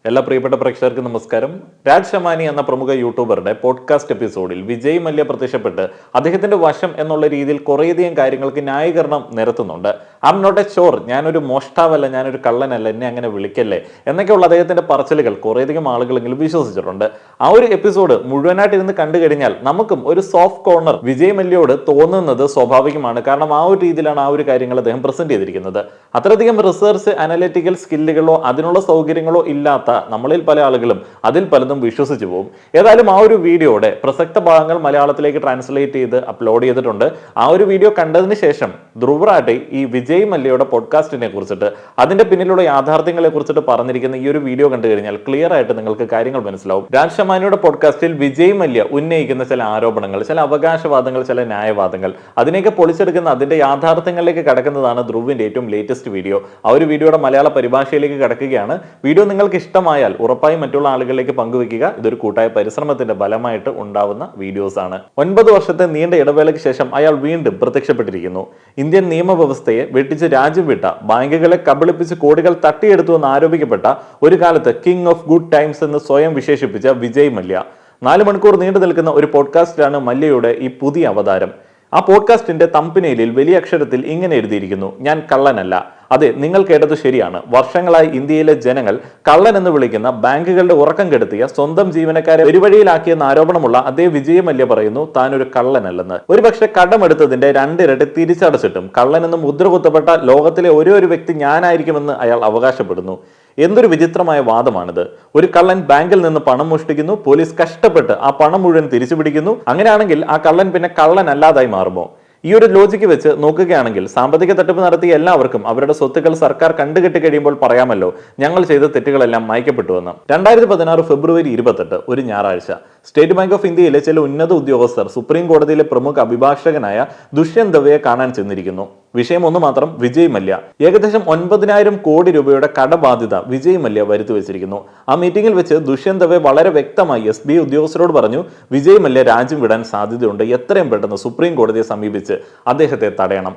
എല്ലാ പ്രിയപ്പെട്ട പ്രേക്ഷകർക്കും നമസ്കാരം. രാജ് ഷമാനി എന്ന പ്രമുഖ യൂട്യൂബറുടെ പോഡ്കാസ്റ്റ് എപ്പിസോഡിൽ വിജയ് മല്യ പ്രത്യക്ഷപ്പെട്ട് അദ്ദേഹത്തിന്റെ വശം എന്നുള്ള രീതിയിൽ കുറേയധികം കാര്യങ്ങൾക്ക് ന്യായീകരണം നിരത്തുന്നുണ്ട്. ഐ എം നോട്ട് എ ചോർ, ഞാനൊരു മോഷ്ടാവല്ല, ഞാനൊരു കള്ളനല്ല, എന്നെ അങ്ങനെ വിളിക്കല്ലേ എന്നൊക്കെയുള്ള അദ്ദേഹത്തിന്റെ പറച്ചിലുകൾ കുറേയധികം ആളുകളെങ്കിലും വിശ്വസിച്ചിട്ടുണ്ട്. ആ ഒരു എപ്പിസോഡ് മുഴുവനായിട്ട് ഇരുന്ന് കണ്ടു കഴിഞ്ഞാൽ നമുക്കും ഒരു സോഫ്റ്റ് കോർണർ വിജയ് മല്യയോട് തോന്നുന്നത് സ്വാഭാവികമാണ്. കാരണം ആ ഒരു രീതിയിലാണ് ആ ഒരു കാര്യങ്ങൾ അദ്ദേഹം പ്രസന്റ് ചെയ്തിരിക്കുന്നത്. അത്രയധികം റിസർച്ച് അനലിറ്റിക്കൽ സ്കില്ലുകളോ അതിനുള്ള സൗകര്യങ്ങളോ ഇല്ലാത്ത നമ്മളിൽ പല ആളുകളും അതിൽ പലതും വിശ്വസിച്ചു പോകും. ഏതായാലും ആ ഒരു വീഡിയോയുടെ പ്രസക്ത ഭാഗങ്ങൾ മലയാളത്തിലേക്ക് ട്രാൻസ്ലേറ്റ് ചെയ്ത് അപ്ലോഡ് ചെയ്തിട്ടുണ്ട്. ആ ഒരു വീഡിയോ കണ്ടതിന് ശേഷം ധ്രുവറാട്ടെ ഈ വിജയ് മല്യയുടെ പോഡ്കാസ്റ്റിനെ കുറിച്ചിട്ട് അതിന്റെ പിന്നിലുള്ള യാഥാർത്ഥ്യങ്ങളെ കുറിച്ചിട്ട് പറഞ്ഞിരിക്കുന്ന ഈ ഒരു വീഡിയോ കണ്ടു കഴിഞ്ഞാൽ ക്ലിയർ ആയിട്ട് നിങ്ങൾക്ക് കാര്യങ്ങൾ മനസ്സിലാവും. രാജ് ഷമാനിയുടെ പോഡ്കാസ്റ്റിൽ വിജയ് മല്യ ഉന്നയിക്കുന്ന ചില ആരോപണങ്ങൾ, ചില അവകാശവാദങ്ങൾ, ചില ന്യായവാദങ്ങൾ, അതിനെയൊക്കെ പൊളിച്ചെടുക്കുന്ന അതിന്റെ യാഥാർത്ഥ്യങ്ങളിലേക്ക് കടക്കുന്നതാണ് ധ്രുവിന്റെ ഏറ്റവും ലേറ്റസ്റ്റ് വീഡിയോ. ആ ഒരു വീഡിയോയുടെ മലയാള പരിഭാഷയിലേക്ക് കടക്കുകയാണ്. വീഡിയോ നിങ്ങൾക്ക് ഇഷ്ടമായാൽ ഉറപ്പായും മറ്റുള്ള ആളുകളിലേക്ക് പങ്കുവെക്കുക. ഇതൊരു കൂട്ടായ പരിശ്രമത്തിന്റെ ഫലമായിട്ട് ഉണ്ടാവുന്ന വീഡിയോസ് ആണ്. 9 വർഷത്തെ നീണ്ട ഇടവേളയ്ക്ക് ശേഷം അയാൾ വീണ്ടും പ്രത്യക്ഷപ്പെട്ടിരിക്കുന്നു. ഇന്ത്യൻ നിയമവ്യവസ്ഥയെ വെട്ടിച്ച് രാജ്യം വിട്ട, ബാങ്കുകളെ കബളിപ്പിച്ച് കോടികൾ തട്ടിയെടുത്തു എന്ന് ആരോപിക്കപ്പെട്ട, ഒരു കാലത്ത് കിങ് ഓഫ് ഗുഡ് ടൈംസ് എന്ന് സ്വയം വിശേഷിപ്പിച്ച വിജയ് മല്യ 4 മണിക്കൂർ നീണ്ടു നിൽക്കുന്ന ഒരു പോഡ്കാസ്റ്റിലാണ് മല്യയുടെ ഈ പുതിയ അവതാരം. ആ പോഡ്കാസ്റ്റിന്റെ തമ്പനെയിലിൽ വലിയ അക്ഷരത്തിൽ ഇങ്ങനെ എഴുതിയിരിക്കുന്നു: ഞാൻ കള്ളനല്ല. അതെ, നിങ്ങൾ കേട്ടത് ശരിയാണ്. വർഷങ്ങളായി ഇന്ത്യയിലെ ജനങ്ങൾ കള്ളൻ എന്ന് വിളിക്കുന്ന, ബാങ്കുകളുടെ ഉറക്കം കെടുത്തിയ, സ്വന്തം ജീവനക്കാരെ പെരുവഴിയിലാക്കിയെന്ന ആരോപണമുള്ള അതേ വിജയ് മല്യ പറയുന്നു താൻ ഒരു കള്ളനല്ലെന്ന്. ഒരുപക്ഷെ കടമെടുത്തതിന്റെ 2 ഇരട്ടി തിരിച്ചടച്ചിട്ടും കള്ളൻ എന്ന് മുദ്ര കുത്തപ്പെട്ട ലോകത്തിലെ ഒരേ ഒരു വ്യക്തി ഞാനായിരിക്കുമെന്ന് അയാൾ അവകാശപ്പെടുന്നു. എന്തൊരു വിചിത്രമായ വാദമാണിത്. ഒരു കള്ളൻ ബാങ്കിൽ നിന്ന് പണം മോഷ്ടിക്കുന്നു, പോലീസ് കഷ്ടപ്പെട്ട് ആ പണം മുഴുവൻ തിരിച്ചു പിടിക്കുന്നു. അങ്ങനെയാണെങ്കിൽ ആ കള്ളൻ പിന്നെ കള്ളൻ അല്ലാതായി മാറുമോ? ഈ ഒരു ലോജിക്ക് വെച്ച് നോക്കുകയാണെങ്കിൽ സാമ്പത്തിക തട്ടിപ്പ് നടത്തിയ എല്ലാവർക്കും അവരുടെ സ്വത്തുക്കൾ സർക്കാർ കണ്ടുകെട്ടി കഴിയുമ്പോൾ പറയാമല്ലോ, ഞങ്ങൾ ചെയ്ത തെറ്റുകളെല്ലാം മായ്ക്കപ്പെട്ടുവെന്ന്. 2016 ഫെബ്രുവരി 28 ഒരു ഞായറാഴ്ച സ്റ്റേറ്റ് ബാങ്ക് ഓഫ് ഇന്ത്യയിലെ ചില ഉന്നത ഉദ്യോഗസ്ഥർ സുപ്രീം കോടതിയിലെ പ്രമുഖ അഭിഭാഷകനായ ദുഷ്യന്ത് ദവയെ കാണാൻ ചെന്നിരിക്കുന്നു. വിഷയം ഒന്ന് മാത്രം: വിജയ് മല്യ. ഏകദേശം 9,000 കോടി രൂപയുടെ കടബാധ്യത വിജയ് മല്യ വരുത്തി വെച്ചിരിക്കുന്നു. ആ മീറ്റിംഗിൽ വെച്ച് ദുഷ്യന്ത് ദവെ വളരെ വ്യക്തമായി SBI ഉദ്യോഗസ്ഥരോട് പറഞ്ഞു, വിജയ് മല്യ രാജ്യം വിടാൻ സാധ്യതയുണ്ട്, എത്രയും പെട്ടെന്ന് സുപ്രീം കോടതിയെ സമീപിച്ച് അദ്ദേഹത്തെ തടയണം.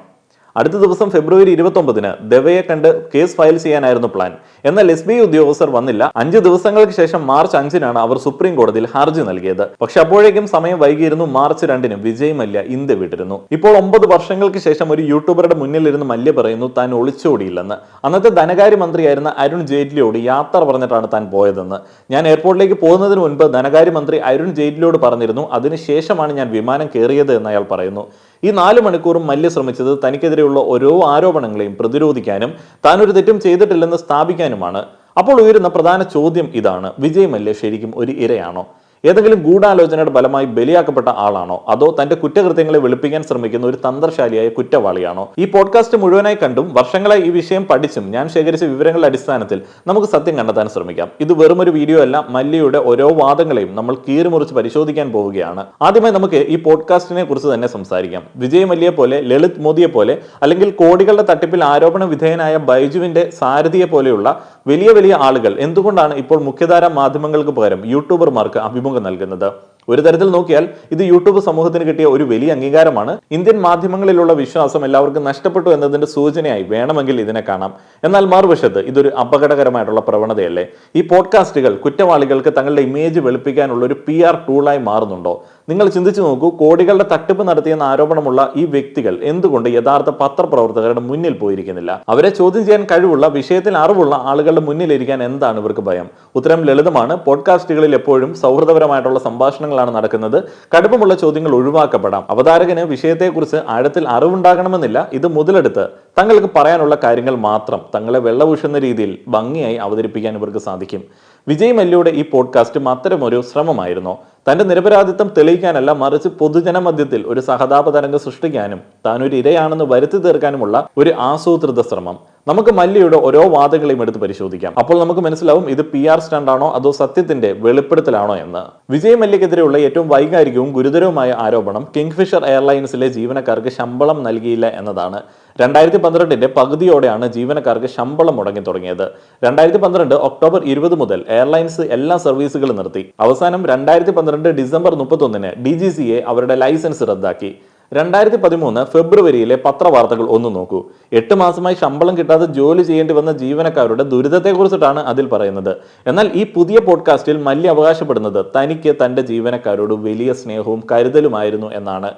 അടുത്ത ദിവസം ഫെബ്രുവരി 29 ദവയെ കണ്ട് കേസ് ഫയൽ ചെയ്യാനായിരുന്നു പ്ലാൻ. എന്നാൽ SBI ഉദ്യോഗസ്ഥർ വന്നില്ല. 5 ദിവസങ്ങൾക്ക് ശേഷം മാർച്ച് 5 അവർ സുപ്രീം കോടതിയിൽ ഹർജി നൽകിയത്. പക്ഷെ അപ്പോഴേക്കും സമയം വൈകിയിരുന്നു. മാർച്ച് 2 വിജയ് മല്യ ഇന്ത്യ വിട്ടിരുന്നു. ഇപ്പോൾ 9 വർഷങ്ങൾക്ക് ശേഷം ഒരു യൂട്യൂബറുടെ മുന്നിലിരുന്ന് മല്യ പറയുന്നു താൻ ഒളിച്ചോടിയില്ലെന്ന്. അന്നത്തെ ധനകാര്യമന്ത്രിയായിരുന്ന അരുൺ ജെയ്റ്റ്ലിയോട് യാത്ര പറഞ്ഞിട്ടാണ് താൻ പോയതെന്ന്. ഞാൻ എയർപോർട്ടിലേക്ക് പോകുന്നതിന് മുൻപ് ധനകാര്യമന്ത്രി അരുൺ ജെയ്റ്റ്ലിയോട് പറഞ്ഞിരുന്നു, അതിനുശേഷമാണ് ഞാൻ വിമാനം കയറിയത് എന്ന് അയാൾ പറയുന്നു. ഈ 4 മണിക്കൂറും മല്യ ശ്രമിച്ചത് തനിക്കെതിരെയുള്ള ഓരോ ആരോപണങ്ങളെയും പ്രതിരോധിക്കാനും താൻ ഒരു തെറ്റും ചെയ്തിട്ടില്ലെന്ന് സ്ഥാപിക്കാനുമാണ്. അപ്പോൾ ഉയരുന്ന പ്രധാന ചോദ്യം ഇതാണ്: വിജയ് മല്യ ശരിക്കും ഒരു ഇരയാണോ? ഏതെങ്കിലും ഗൂഢാലോചനയുടെ ഫലമായി ബലിയാക്കപ്പെട്ട ആളാണോ? അതോ തന്റെ കുറ്റകൃത്യങ്ങളെ വെളുപ്പിക്കാൻ ശ്രമിക്കുന്ന ഒരു തന്ത്രശാലിയായ കുറ്റവാളിയാണോ? ഈ പോഡ്കാസ്റ്റ് മുഴുവനായി കണ്ടും വർഷങ്ങളായി ഈ വിഷയം പഠിച്ചും ഞാൻ ശേഖരിച്ച വിവരങ്ങളുടെ അടിസ്ഥാനത്തിൽ നമുക്ക് സത്യം കണ്ടെത്താൻ ശ്രമിക്കാം. ഇത് വെറുമൊരു വീഡിയോ അല്ല, മല്യയുടെ ഓരോ വാദങ്ങളെയും നമ്മൾ കീറിമുറിച്ച് പരിശോധിക്കാൻ പോവുകയാണ്. ആദ്യമായി നമുക്ക് ഈ പോഡ്കാസ്റ്റിനെ കുറിച്ച് തന്നെ സംസാരിക്കാം. വിജയ് മല്യയെ പോലെ, ലളിത് മോദിയെ പോലെ, അല്ലെങ്കിൽ കോടികളുടെ തട്ടിപ്പിൽ ആരോപണ വിധേയനായ ബൈജുവിന്റെ സാരഥിയെ പോലെയുള്ള വലിയ വലിയ ആളുകൾ എന്തുകൊണ്ടാണ് ഇപ്പോൾ മുഖ്യധാരാ മാധ്യമങ്ങൾക്ക് പകരം യൂട്യൂബർമാർക്ക് അഭിമുഖം നൽകുന്നത്? ഒരു തരത്തിൽ നോക്കിയാൽ ഇത് യൂട്യൂബ് സമൂഹത്തിന് കിട്ടിയ ഒരു വലിയ അംഗീകാരമാണ്. ഇന്ത്യൻ മാധ്യമങ്ങളിലുള്ള വിശ്വാസം എല്ലാവർക്കും നഷ്ടപ്പെട്ടു എന്നതിന്റെ സൂചനയായി വേണമെങ്കിൽ ഇതിനെ കാണാം. എന്നാൽ മറുവശത്ത് ഇതൊരു അപകടകരമായിട്ടുള്ള പ്രവണതയല്ലേ? ഈ പോഡ്കാസ്റ്റുകൾ കുറ്റവാളികൾക്ക് തങ്ങളുടെ ഇമേജ് വെളുപ്പിക്കാനുള്ള ഒരു PR ടൂളായി മാറുന്നുണ്ടോ? നിങ്ങൾ ചിന്തിച്ചു നോക്കൂ. കോടികളുടെ തട്ടിപ്പ് നടത്തിയെന്ന ആരോപണമുള്ള ഈ വ്യക്തികൾ എന്തുകൊണ്ട് യഥാർത്ഥ പത്രപ്രവർത്തകരുടെ മുന്നിൽ പോയിരിക്കുന്നില്ല? അവരെ ചോദ്യം ചെയ്യാൻ കഴിവുള്ള, വിഷയത്തിൽ അറിവുള്ള ആളുകളുടെ മുന്നിലിരിക്കാൻ എന്താണ് ഇവർക്ക് ഭയം? ഉത്തരം ലളിതമാണ്. പോഡ്കാസ്റ്റുകളിൽ എപ്പോഴും സൗഹൃദപരമായിട്ടുള്ള സംഭാഷണങ്ങളാണ് നടക്കുന്നത്. കടുപ്പമുള്ള ചോദ്യങ്ങൾ ഒഴിവാക്കപ്പെടാം. അവതാരകന് വിഷയത്തെക്കുറിച്ച് ആഴത്തിൽ അറിവുണ്ടാകണമെന്നില്ല. ഇത് മുതലെടുത്ത് തങ്ങൾക്ക് പറയാനുള്ള കാര്യങ്ങൾ മാത്രം തങ്ങളെ വെള്ളപൂശുന്ന രീതിയിൽ ഭംഗിയായി അവതരിപ്പിക്കാൻ ഇവർക്ക് സാധിക്കും. വിജയ് മല്യയുടെ ഈ പോഡ്കാസ്റ്റും അത്തരമൊരു ശ്രമമായിരുന്നോ? തന്റെ നിരപരാധിത്വം തെളിയിക്കാനല്ല, മറിച്ച് പൊതുജന മധ്യത്തിൽ ഒരു സഹതാപ തരംഗം സൃഷ്ടിക്കാനും താൻ ഒരു ഇരയാണെന്ന് വരുത്തി തീർക്കാനുമുള്ള ഒരു ആസൂത്രിത ശ്രമം. നമുക്ക് മല്യയുടെ ഓരോ വാദങ്ങളെയും എടുത്ത് പരിശോധിക്കാം. അപ്പോൾ നമുക്ക് മനസ്സിലാവും ഇത് PR സ്റ്റണ്ടാണോ അതോ സത്യത്തിന്റെ വെളിപ്പെടുത്തലാണോ എന്ന്. വിജയ് മല്യക്കെതിരെയുള്ള ഏറ്റവും വൈകാരികവും ഗുരുതരവുമായ ആരോപണം കിങ്ഫിഷർ എയർലൈൻസിലെ ജീവനക്കാർക്ക് ശമ്പളം നൽകിയില്ല എന്നതാണ്. 2012 പകുതിയോടെയാണ് ജീവനക്കാർക്ക് ശമ്പളം മുടങ്ങി തുടങ്ങിയത്. 2012 ഒക്ടോബർ 20 മുതൽ എയർലൈൻസ് എല്ലാ സർവീസുകളും നിർത്തി. അവസാനം 2012 ഡിസംബർ 31 DGCA അവരുടെ ലൈസൻസ് റദ്ദാക്കി. 2013 ഫെബ്രുവരിയിലെ പത്രവാർത്തകൾ ഒന്ന് നോക്കൂ. 8 മാസമായി ശമ്പളം കിട്ടാതെ ജോലി ചെയ്യേണ്ടി വന്ന ജീവനക്കാരുടെ ദുരിതത്തെക്കുറിച്ചിട്ടാണ് അതിൽ പറയുന്നത്. എന്നാൽ ഈ പുതിയ പോഡ്കാസ്റ്റിൽ മല്യ അവകാശപ്പെടുന്നത് തനിക്ക് തന്റെ ജീവനക്കാരോട് വലിയ സ്നേഹവും കരുതലുമായിരുന്നു എന്നാണ്.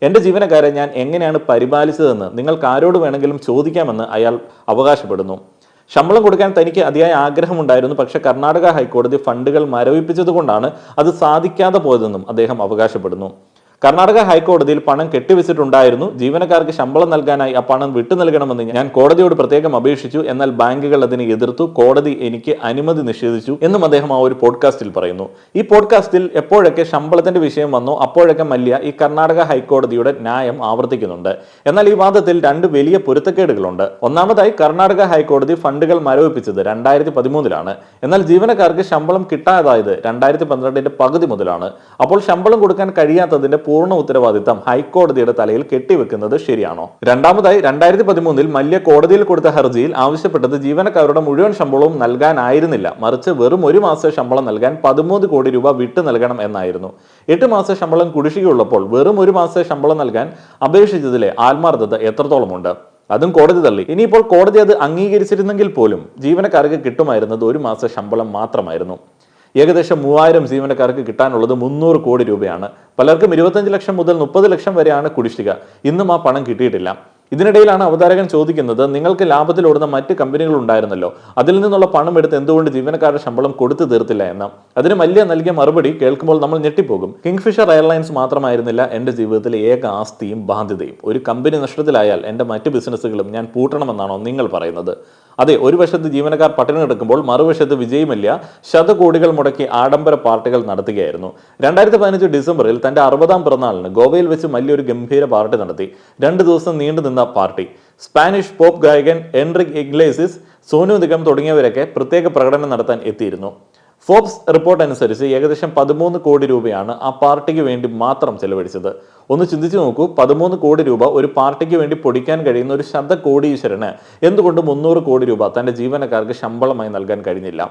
എന്റെ ജീവനക്കാരെ ഞാൻ എങ്ങനെയാണ് പരിപാലിച്ചതെന്ന് നിങ്ങൾക്ക് ആരോട് വേണമെങ്കിലും ചോദിക്കാമെന്ന് അയാൾ അവകാശപ്പെടുന്നു. ശമ്പളം കൊടുക്കാൻ തനിക്ക് അതിയായ ആഗ്രഹമുണ്ടായിരുന്നു, പക്ഷെ കർണാടക ഹൈക്കോടതി ഫണ്ടുകൾ മരവിപ്പിച്ചതുകൊണ്ടാണ് അത് സാധിക്കാതെ പോയതെന്നും അദ്ദേഹം അവകാശപ്പെടുന്നു. കർണാടക ഹൈക്കോടതിയിൽ പണം കെട്ടിവെച്ചിട്ടുണ്ടായിരുന്നു. ജീവനക്കാർക്ക് ശമ്പളം നൽകാനായി ആ പണം വിട്ടു നൽകണമെന്ന് ഞാൻ കോടതിയോട് പ്രത്യേകം അപേക്ഷിച്ചു. എന്നാൽ ബാങ്കുകൾ അതിനെ എതിർത്തു. കോടതി എനിക്ക് അനുമതി നിഷേധിച്ചു എന്നും അദ്ദേഹം ആ ഒരു പോഡ്കാസ്റ്റിൽ പറയുന്നു. ഈ പോഡ്കാസ്റ്റിൽ എപ്പോഴൊക്കെ ശമ്പളത്തിന്റെ വിഷയം വന്നോ അപ്പോഴൊക്കെ മല്യ ഈ കർണാടക ഹൈക്കോടതിയുടെ ന്യായം ആവർത്തിക്കുന്നുണ്ട്. എന്നാൽ ഈ വാദത്തിൽ രണ്ട് വലിയ പൊരുത്തക്കേടുകളുണ്ട്. ഒന്നാമതായി, കർണാടക ഹൈക്കോടതി ഫണ്ടുകൾ മരവിപ്പിച്ചത് 2013 എന്നാൽ ജീവനക്കാർക്ക് ശമ്പളം കിട്ടാതായത് 2012 പകുതി മുതലാണ്. അപ്പോൾ ശമ്പളം കൊടുക്കാൻ കഴിയാത്തതിന്റെ പൂർണ്ണ ഉത്തരവാദിത്തം ഹൈക്കോടതിയുടെ തലയിൽ കെട്ടിവെക്കുന്നത് ശരിയാണോ? രണ്ടാമതായി, 2013 മല്യ കോടതിയിൽ കൊടുത്ത ഹർജിയിൽ ആവശ്യപ്പെട്ടത് ജീവനക്കാരുടെ മുഴുവൻ ശമ്പളവും നൽകാനായിരുന്നില്ല, മറിച്ച് വെറും 1 മാസ ശമ്പളം നൽകാൻ 13 കോടി രൂപ വിട്ടു നൽകണം എന്നായിരുന്നു. 8 മാസ ശമ്പളം കുടിശ്ശികയുള്ളപ്പോൾ വെറും 1 മാസ ശമ്പളം നൽകാൻ അപേക്ഷിച്ചതിലെ ആത്മാർത്ഥത എത്രത്തോളമുണ്ട്? അതും കോടതി തള്ളി. ഇനിയിപ്പോൾ കോടതി അത് അംഗീകരിച്ചിരുന്നെങ്കിൽ പോലും ജീവനക്കാർക്ക് കിട്ടുമായിരുന്നത് 1 മാസ ശമ്പളം മാത്രമായിരുന്നു. ഏകദേശം 3000 ജീവനക്കാർക്ക് കിട്ടാനുള്ളത് 300 കോടി രൂപയാണ്. പലർക്കും 25 ലക്ഷം മുതൽ 30 ലക്ഷം വരെയാണ് കുടിശ്ശിക. ഇന്നും ആ പണം കിട്ടിയിട്ടില്ല. ഇതിനിടയിലാണ് അവതാരകൻ ചോദിക്കുന്നത്, നിങ്ങൾക്ക് ലാഭത്തിലോടുന്ന മറ്റ് കമ്പനികൾ ഉണ്ടായിരുന്നല്ലോ, അതിൽ നിന്നുള്ള പണം എടുത്ത് എന്തുകൊണ്ട് ജീവനക്കാരുടെ ശമ്പളം കൊടുത്തു തീർത്തില്ല എന്ന്. അതിന് മല്യ നൽകിയ മറുപടി കേൾക്കുമ്പോൾ നമ്മൾ ഞെട്ടിപ്പോകും. കിങ്ഫിഷർ എയർലൈൻസ് മാത്രമായിരുന്നില്ല എന്റെ ജീവിതത്തിലെ ഏക ആസ്തിയും ബാധ്യതയും. ഒരു കമ്പനി നഷ്ടത്തിലായാൽ എന്റെ മറ്റ് ബിസിനസ്സുകളും ഞാൻ പൂട്ടണമെന്നാണോ നിങ്ങൾ പറയുന്നത്? അതെ, ഒരു വശത്ത് ജീവനക്കാർ പട്ടിണി കിടക്കുമ്പോൾ മറുവശത്ത് വിജയ് മല്യ ശതകോടികൾ മുടക്കി ആഡംബര പാർട്ടികൾ നടത്തുകയായിരുന്നു. 2015 ഡിസംബറിൽ തന്റെ 60ാം പിറന്നാളിന് ഗോവയിൽ വെച്ച് മല്യ ഒരു ഗംഭീര പാർട്ടി നടത്തി. 2 ദിവസം നീണ്ടുനിന്ന പാർട്ടി സ്പാനിഷ് പോപ്പ് ഗായകൻ എൻറിക് ഇഗ്ലേസിസ്, സോനു നിഗം തുടങ്ങിയവരൊക്കെ പ്രത്യേക പ്രകടനം നടത്താൻ എത്തിയിരുന്നു. ഫോബ്സ് റിപ്പോർട്ട് അനുസരിച്ച് ഏകദേശം 13 കോടി രൂപയാണ് ആ പാർട്ടിക്ക് വേണ്ടി മാത്രം ചെലവഴിച്ചത്. ഒന്ന് ചിന്തിച്ചു നോക്കൂ, 13 കോടി രൂപ ഒരു പാർട്ടിക്ക് വേണ്ടി പൊടിക്കാൻ കഴിയുന്ന ഒരു ശതകോടീശ്വരന് എന്തുകൊണ്ട് 300 കോടി രൂപ തന്റെ ജീവനക്കാർക്ക് ശമ്പളമായി നൽകാൻ കഴിഞ്ഞില്ല?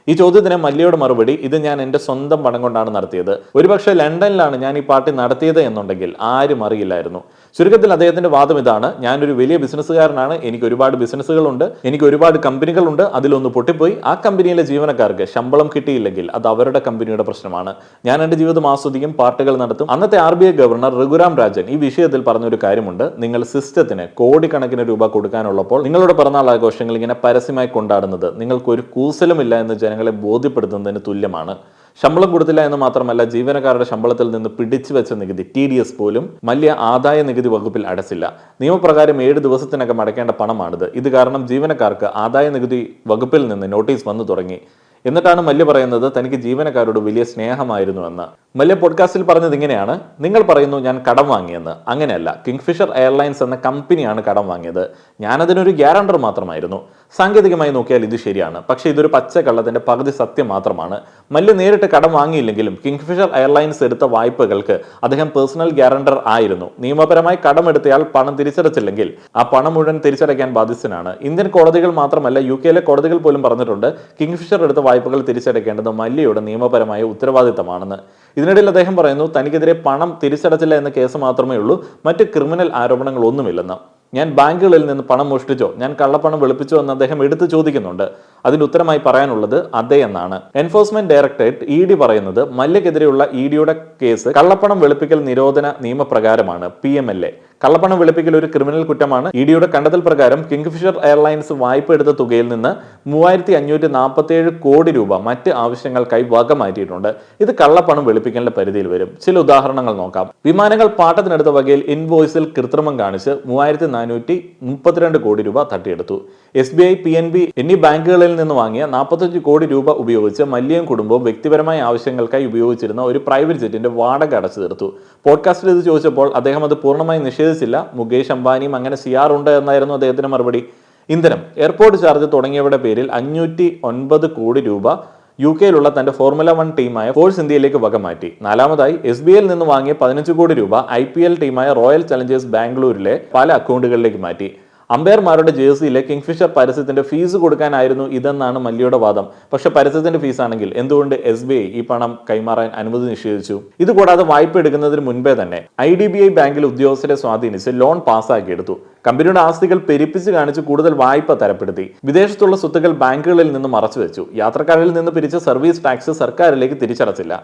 ഈ ചോദ്യത്തിന് മല്യയുടെ മറുപടി, ഇത് ഞാൻ എന്റെ സ്വന്തം പണം കൊണ്ടാണ് നടത്തിയത്. ഒരുപക്ഷെ ലണ്ടനിലാണ് ഞാൻ ഈ പാർട്ടി നടത്തിയത് എന്നുണ്ടെങ്കിൽ ആരും അറിയില്ലായിരുന്നു. ചുരുക്കത്തിൽ അദ്ദേഹത്തിന്റെ വാദം ഇതാണ്, ഞാനൊരു വലിയ ബിസിനസ്സുകാരനാണ്, എനിക്ക് ഒരുപാട് ബിസിനസ്സുകളുണ്ട്, എനിക്ക് ഒരുപാട് കമ്പനികളുണ്ട്, അതിലൊന്ന് പൊട്ടിപ്പോയി, ആ കമ്പനിയിലെ ജീവനക്കാർക്ക് ശമ്പളം കിട്ടിയില്ലെങ്കിൽ അത് അവരുടെ കമ്പനിയുടെ പ്രശ്നമാണ്. ഞാൻ എന്റെ ജീവിതം ആസ്വദിക്കും, പാർട്ടികൾ നടത്തും. അന്നത്തെ RBI ഗവർണർ രഘുറാം രാജൻ ഈ വിഷയത്തിൽ പറഞ്ഞൊരു കാര്യമുണ്ട്, നിങ്ങൾ സിസ്റ്റത്തിന് കോടിക്കണക്കിന് രൂപ കൊടുക്കാനുള്ളപ്പോൾ നിങ്ങളുടെ പിറന്നാൾ ആഘോഷങ്ങൾ ഇങ്ങനെ പരസ്യമായി കൊണ്ടാടുന്നത് നിങ്ങൾക്ക് ഒരു കൂസലുമില്ല എന്ന് ജനങ്ങളെ ബോധ്യപ്പെടുത്തുന്നതിന് തുല്യമാണ്. ശമ്പളം കൊടുത്തില്ല എന്ന് മാത്രമല്ല, ജീവനക്കാരുടെ ശമ്പളത്തിൽ നിന്ന് പിടിച്ചു വെച്ച നികുതി TDS പോലും മല്യ ആദായ നികുതി വകുപ്പിൽ അടച്ചില്ല. നിയമപ്രകാരം 7 ദിവസത്തിനകം അടയ്ക്കേണ്ട പണമാണിത്. ഇത് കാരണം ജീവനക്കാർക്ക് ആദായ നികുതി വകുപ്പിൽ നിന്ന് നോട്ടീസ് വന്നു തുടങ്ങി. എന്നിട്ടാണ് മല്യ പറയുന്നത് തനിക്ക് ജീവനക്കാരോട് വലിയ സ്നേഹമായിരുന്നു എന്ന്. മല്യ പോഡ്കാസ്റ്റിൽ പറഞ്ഞത് ഇങ്ങനെയാണ്, നിങ്ങൾ പറയുന്നു ഞാൻ കടം വാങ്ങിയെന്ന്. അങ്ങനെയല്ല, കിങ്ഫിഷർ എയർലൈൻസ് എന്ന കമ്പനിയാണ് കടം വാങ്ങിയത്. ഞാനതിനൊരു ഗ്യാരണ്ടർ മാത്രമായിരുന്നു. സാങ്കേതികമായി നോക്കിയാൽ ഇത് ശരിയാണ്, പക്ഷേ ഇതൊരു പച്ചക്കള്ളത്തിന്റെ പകുതി സത്യം മാത്രമാണ്. മല്യ നേരിട്ട് കടം വാങ്ങിയില്ലെങ്കിലും കിങ്ഫിഷർ എയർലൈൻസ് എടുത്ത വായ്പകൾക്ക് അദ്ദേഹം പേഴ്സണൽ ഗ്യാരണ്ടർ ആയിരുന്നു. നിയമപരമായി കടമെടുത്തയാൾ പണം തിരിച്ചടച്ചില്ലെങ്കിൽ ആ പണം മുഴുവൻ തിരിച്ചടയ്ക്കാൻ ബാധ്യസ്ഥനാണ്. ഇന്ത്യൻ കോടതികൾ മാത്രമല്ല, UK കോടതികൾ പോലും പറഞ്ഞിട്ടുണ്ട് കിങ്ഫിഷർ എടുത്ത വായ്പകൾ തിരിച്ചടയ്ക്കേണ്ടത് മല്യയുടെ നിയമപരമായ ഉത്തരവാദിത്തമാണെന്ന്. ഇതിനിടയിൽ അദ്ദേഹം പറയുന്നു തനിക്കെതിരെ പണം തിരിച്ചടച്ചില്ല എന്ന കേസ് മാത്രമേ ഉള്ളൂ, മറ്റ് ക്രിമിനൽ ആരോപണങ്ങളൊന്നുമില്ലെന്ന്. ഞാൻ ബാങ്കുകളിൽ നിന്ന് പണം മോഷ്ടിച്ചോ, ഞാൻ കള്ളപ്പണം വെളുപ്പിച്ചോ എന്ന് അദ്ദേഹം എടുത്തു ചോദിക്കുന്നുണ്ട്. അതിന് ഉത്തരമായി പറയാനുള്ളത് അതെ എന്നാണ്. എൻഫോഴ്സ്മെന്റ് ഡയറക്ടറേറ്റ് ED പറയുന്നത് മല്യക്കെതിരെയുള്ള EDയുടെ കേസ് കള്ളപ്പണം വെളുപ്പിക്കൽ നിരോധന നിയമപ്രകാരമാണ്, PMLA. കള്ളപ്പണം വെളുപ്പിക്കൽ ഒരു ക്രിമിനൽ കുറ്റമാണ്. EDയുടെ കണ്ടെത്തൽ പ്രകാരം കിങ്ഫിഷർ എയർലൈൻസ് വായ്പ എടുത്ത തുകയിൽ നിന്ന് 3547 കോടി രൂപ മറ്റ് ആവശ്യങ്ങൾക്കായി വക മാറ്റിയിട്ടുണ്ട്. ഇത് കള്ളപ്പണം വെളുപ്പിക്കലിന്റെ പരിധിയിൽ വരും. ചില ഉദാഹരണങ്ങൾ നോക്കാം. വിമാനങ്ങൾ പാട്ടത്തിനെടുത്ത വകയിൽ ഇൻവോയ്സിൽ കൃത്രിമം കാണിച്ച് 3432 കോടി രൂപ തട്ടിയെടുത്തു. SBI, PNB എന്നീ ബാങ്കുകളിൽ നിന്ന് വാങ്ങിയ 45 കോടി രൂപ ഉപയോഗിച്ച് മല്യയും കുടുംബവും വ്യക്തിപരമായ ആവശ്യങ്ങൾക്കായി ഉപയോഗിച്ചിരുന്ന ഒരു പ്രൈവറ്റ് ജെറ്റിന്റെ വാടക അടച്ചു തീർത്തു. പോഡ്കാസ്റ്റിൽ ഇത് ചോദിച്ചപ്പോൾ അദ്ദേഹം അത് പൂർണ്ണമായി നിഷേധിച്ചില്ല. മുകേഷ് അംബാനിയും അങ്ങനെ ചെയ്യാറുണ്ട് എന്നായിരുന്നു അദ്ദേഹത്തിന്റെ മറുപടി. ഇന്ധനം, എയർപോർട്ട് ചാർജ് തുടങ്ങിയവയുടെ പേരിൽ 509 കോടി രൂപ UK തന്റെ ഫോർമുല 1 ടീമായ ഫോഴ്സ് ഇന്ത്യയിലേക്ക് വകമാറ്റി. നാലാമതായി, SBIയിൽ നിന്ന് വാങ്ങിയ 15 കോടി രൂപ IPL ടീമായ റോയൽ ചലഞ്ചേഴ്സ് ബാംഗ്ലൂരിലെ പല അക്കൗണ്ടുകളിലേക്ക് മാറ്റി. അമ്പയർമാരുടെ ജേഴ്സിയിലെ കിങ്ഫിഷർ പരസ്യത്തിന്റെ ഫീസ് കൊടുക്കാനായിരുന്നു ഇതെന്നാണ് മല്യയുടെ വാദം. പക്ഷെ പരസ്യത്തിന്റെ ഫീസ് ആണെങ്കിൽ എന്തുകൊണ്ട് SBI ഈ പണം കൈമാറാൻ അനുമതി നിഷേധിച്ചു? ഇതുകൂടാതെ വായ്പ എടുക്കുന്നതിന് മുൻപേ തന്നെ IDBI ബാങ്കിലെ ഉദ്യോഗസ്ഥരെ സ്വാധീനിച്ച് ലോൺ പാസ്സാക്കിയെടുത്തു. കമ്പനിയുടെ ആസ്തികൾ പെരുപ്പിച്ച് കാണിച്ച് കൂടുതൽ വായ്പ തരപ്പെടുത്തി. വിദേശത്തുള്ള സ്വത്തുക്കൾ ബാങ്കുകളിൽ നിന്ന് മറച്ചുവെച്ചു. യാത്രക്കാരിൽ നിന്ന് പിരിച്ച സർവീസ് ടാക്സ് സർക്കാരിലേക്ക് തിരിച്ചടച്ചില്ല.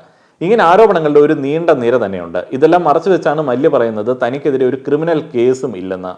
ഇങ്ങനെ ആരോപണങ്ങളുടെ ഒരു നീണ്ട നിര തന്നെയുണ്ട്. ഇതെല്ലാം മറച്ചുവെച്ചാണ് മല്യ പറയുന്നത് തനിക്കെതിരെ ഒരു ക്രിമിനൽ കേസും ഇല്ലെന്ന്.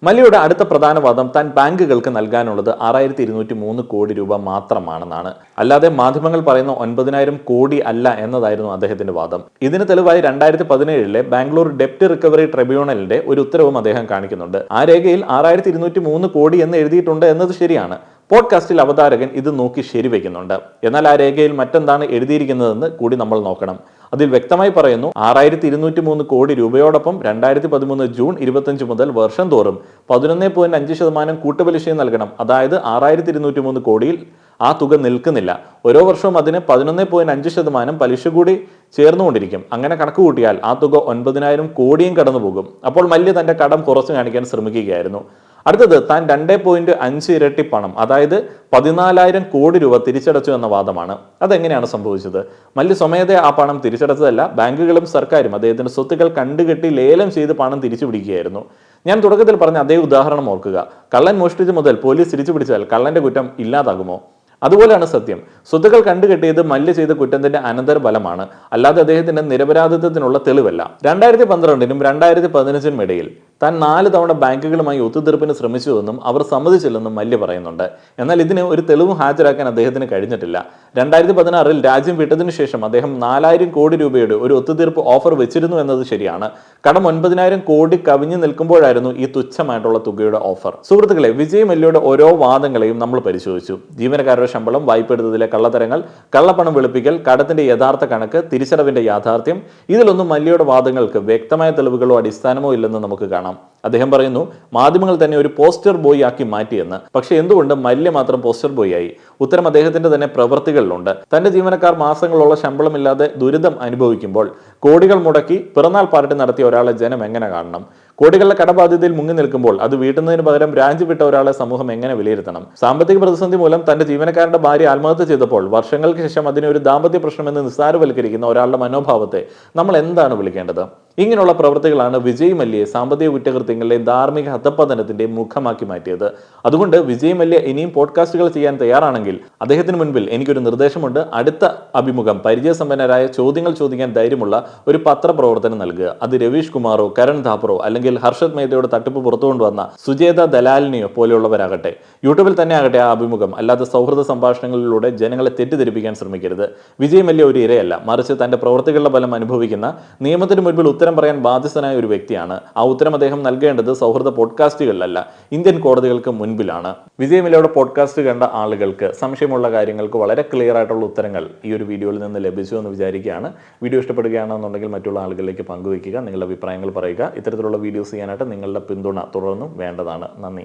മല്യയുടെ അടുത്ത പ്രധാന വാദം താൻ ബാങ്കുകൾക്ക് നൽകാനുള്ളത് 6203 കോടി രൂപ മാത്രമാണെന്നാണ്. അല്ലാതെ മാധ്യമങ്ങൾ പറയുന്ന 9000 കോടി അല്ല എന്നതായിരുന്നു അദ്ദേഹത്തിന്റെ വാദം. ഇതിന് തെളിവായി 2017 ബാംഗ്ലൂർ ഡെപ്റ്റ് റിക്കവറി ട്രിബ്യൂണലിന്റെ ഒരു ഉത്തരവും അദ്ദേഹം കാണിക്കുന്നുണ്ട്. ആ രേഖയിൽ 6203 കോടി എന്ന് എഴുതിയിട്ടുണ്ട് എന്നത് ശരിയാണ്. പോഡ്കാസ്റ്റിൽ അവതാരകൻ ഇത് നോക്കി ശരിവെക്കുന്നുണ്ട്. എന്നാൽ ആ രേഖയിൽ മറ്റെന്താണ് എഴുതിയിരിക്കുന്നതെന്ന് കൂടി നമ്മൾ നോക്കണം. അതിൽ വ്യക്തമായി പറയുന്നു 6203 കോടി രൂപയോടൊപ്പം 2013 ജൂൺ 25 മുതൽ വർഷം തോറും 11.5% കൂട്ടുപലിശയും നൽകണം. അതായത് 6203 കോടിയിൽ ആ തുക നിൽക്കുന്നില്ല. ഓരോ വർഷവും അതിന് 11.5% പലിശ കൂടി ചേർന്നുകൊണ്ടിരിക്കും. അങ്ങനെ കണക്ക് കൂട്ടിയാൽ ആ തുക 9000 കോടിയും കടന്നുപോകും. അപ്പോൾ മല്യ തന്റെ കടം കുറച്ചു കാണിക്കാൻ ശ്രമിക്കുകയായിരുന്നു. അടുത്തത് താൻ 2.5 ഇരട്ടി പണം, അതായത് 14,000 കോടി രൂപ തിരിച്ചടച്ചു എന്ന വാദമാണ്. അതെങ്ങനെയാണ് സംഭവിച്ചത്? മല്യ സ്വമേധയാ ആ പണം തിരിച്ചടച്ചതല്ല. ബാങ്കുകളും സർക്കാരും അദ്ദേഹത്തിന്റെ സ്വത്തുക്കൾ കണ്ടുകെട്ടി ലേലം ചെയ്ത് പണം തിരിച്ചു പിടിക്കുകയായിരുന്നു. ഞാൻ തുടക്കത്തിൽ പറഞ്ഞ അതേ ഉദാഹരണം ഓർക്കുക. കള്ളൻ മോഷ്ടിച്ചു മുതൽ പോലീസ് തിരിച്ചു പിടിച്ചാൽ കള്ളന്റെ കുറ്റം ഇല്ലാതാകുമോ? അതുപോലെയാണ് സത്യം. സ്വത്തുക്കൾ കണ്ടുകെട്ടിയത് മല്യ ചെയ്ത കുറ്റത്തിന്റെ അനന്തര ഫലമാണ്, അല്ലാതെ അദ്ദേഹത്തിന്റെ നിരപരാധിത്വത്തിനുള്ള തെളിവല്ല. 2012 2015 ഇടയിൽ താൻ 4 തവണ ബാങ്കുകളുമായി ഒത്തുതീർപ്പിന് ശ്രമിച്ചുവെന്നും അവർ സമ്മതിച്ചില്ലെന്നും മല്യ പറയുന്നുണ്ട്. എന്നാൽ ഇതിന് ഒരു തെളിവും ഹാജരാക്കാൻ അദ്ദേഹത്തിന് കഴിഞ്ഞിട്ടില്ല. 2016 രാജ്യം വിട്ടതിനു ശേഷം അദ്ദേഹം 4000 കോടി രൂപയുടെ ഒരു ഒത്തുതീർപ്പ് ഓഫർ വെച്ചിരുന്നു എന്നത് ശരിയാണ്. കടം 9000 കോടി കവിഞ്ഞു നിൽക്കുമ്പോഴായിരുന്നു ഈ തുച്ഛമായിട്ടുള്ള തുകയുടെ ഓഫർ. സുഹൃത്തുക്കളെ, വിജയ് മല്യയുടെ ഓരോ വാദങ്ങളെയും നമ്മൾ പരിശോധിച്ചു. ജീവനക്കാരുടെ ശമ്പളം, വായ്പ എടുത്തതിലെ കള്ളത്തരങ്ങൾ, കള്ളപ്പണം വെളുപ്പിക്കൽ, കടത്തിന്റെ യഥാർത്ഥ കണക്ക്, തിരിച്ചടവിന്റെ യാഥാർത്ഥ്യം, ഇതിലൊന്നും മല്യയുടെ വാദങ്ങൾക്ക് വ്യക്തമായ തെളിവുകളോ അടിസ്ഥാനമോ ഇല്ലെന്ന് നമുക്ക് കാണാം. അദ്ദേഹം പറയുന്നു മാധ്യമങ്ങൾ തന്നെ ഒരു പോസ്റ്റർ ബോയ് ആക്കി മാറ്റിയെന്ന്. പക്ഷെ എന്തുകൊണ്ട് മല്യ മാത്രം പോസ്റ്റർ ബോയ് ആയി? ഉത്തരം അദ്ദേഹത്തിന്റെ തന്നെ പ്രവൃത്തികളിലുണ്ട്. തന്റെ ജീവനക്കാർ മാസങ്ങളോളം ശമ്പളമില്ലാതെ ദുരിതം അനുഭവിക്കുമ്പോൾ കോടികൾ മുടക്കി പിറന്നാൾ പാർട്ടി നടത്തിയ ഒരാളെ ജനം എങ്ങനെ കാണണം? കോടികളുടെ കടബാധ്യതയിൽ മുങ്ങി നിൽക്കുമ്പോൾ അത് വീട്ടുന്നതിന് പകരം രാജ്യം വിട്ട ഒരാളെ സമൂഹം എങ്ങനെ വിലയിരുത്തണം? സാമ്പത്തിക പ്രതിസന്ധി മൂലം തന്റെ ജീവനക്കാരന്റെ ഭാര്യ ആത്മഹത്യ ചെയ്തപ്പോൾ വർഷങ്ങൾക്ക് ശേഷം അതിനെ ഒരു ദാമ്പത്യ പ്രശ്നമെന്ന് നിസ്സാരവൽക്കരിക്കുന്ന ഒരാളുടെ മനോഭാവത്തെ നമ്മൾ എന്താണ് വിളിക്കേണ്ടത്? ഇങ്ങനെയുള്ള പ്രവൃത്തികളാണ് വിജയ് മല്യയെ സാമ്പത്തിക കുറ്റകൃത്യങ്ങളുടെയും ധാർമ്മിക ഹതപ്പതനത്തിന്റെയും മുഖമാക്കി മാറ്റിയത്. അതുകൊണ്ട് വിജയ് മല്യ ഇനിയും പോഡ്കാസ്റ്റുകൾ ചെയ്യാൻ തയ്യാറാണെങ്കിൽ അദ്ദേഹത്തിന് മുൻപിൽ എനിക്കൊരു നിർദ്ദേശമുണ്ട്. അടുത്ത അഭിമുഖം പരിചയസമ്പന്നരായ ചോദ്യങ്ങൾ ചോദിക്കാൻ ധൈര്യമുള്ള ഒരു പത്രപ്രവർത്തനം നൽകുക. അത് രവീഷ് കുമാറോ കരൺ ഥാപ്പറോ അല്ലെങ്കിൽ ഹർഷത് മേത്തയുടെ തട്ടിപ്പ് പുറത്തു കൊണ്ടുവന്ന സുജേത ദലാലിനെയോ പോലെയുള്ളവരാകട്ടെ. യൂട്യൂബിൽ തന്നെ ആകട്ടെ ആ അഭിമുഖം. അല്ലാതെ സൗഹൃദ സംഭാഷണങ്ങളിലൂടെ ജനങ്ങളെ തെറ്റിദ്ധരിപ്പിക്കാൻ ശ്രമിക്കരുത്. വിജയ് മല്യ ഒരു ഇരയല്ല, മറിച്ച് തന്റെ പ്രവൃത്തികളുടെ ഫലം അനുഭവിക്കുന്ന, നിയമത്തിന് മുൻപിൽ ഉത്തരം പറയാൻ ബാധ്യസ്ഥനായ ഒരു വ്യക്തിയാണ്. ആ ഉത്തരം അദ്ദേഹം നൽകേണ്ടത് സൗഹൃദ പോഡ്കാസ്റ്റുകളിലല്ല, ഇന്ത്യൻ കോടതികൾക്ക് മുൻപിലാണ്. വിജയ് മല്യയുടെ പോഡ്കാസ്റ്റ് കണ്ട ആളുകൾക്ക് സംശയമുള്ള കാര്യങ്ങൾക്ക് വളരെ ക്ലിയർ ആയിട്ടുള്ള ഉത്തരങ്ങൾ ഈ ഒരു വീഡിയോയിൽ നിന്ന് ലഭിച്ചു എന്ന് വിചാരിക്കുകയാണ്. വീഡിയോ ഇഷ്ടപ്പെടുകയാണെന്നുണ്ടെങ്കിൽ മറ്റുള്ള ആളുകളിലേക്ക് പങ്കുവയ്ക്കുക, നിങ്ങളുടെ അഭിപ്രായങ്ങൾ പറയുക. ഇത്തരത്തിലുള്ള വീഡിയോസ് ചെയ്യാനായിട്ട് നിങ്ങളുടെ പിന്തുണ തുടർന്നും വേണ്ടതാണ്. നന്ദി.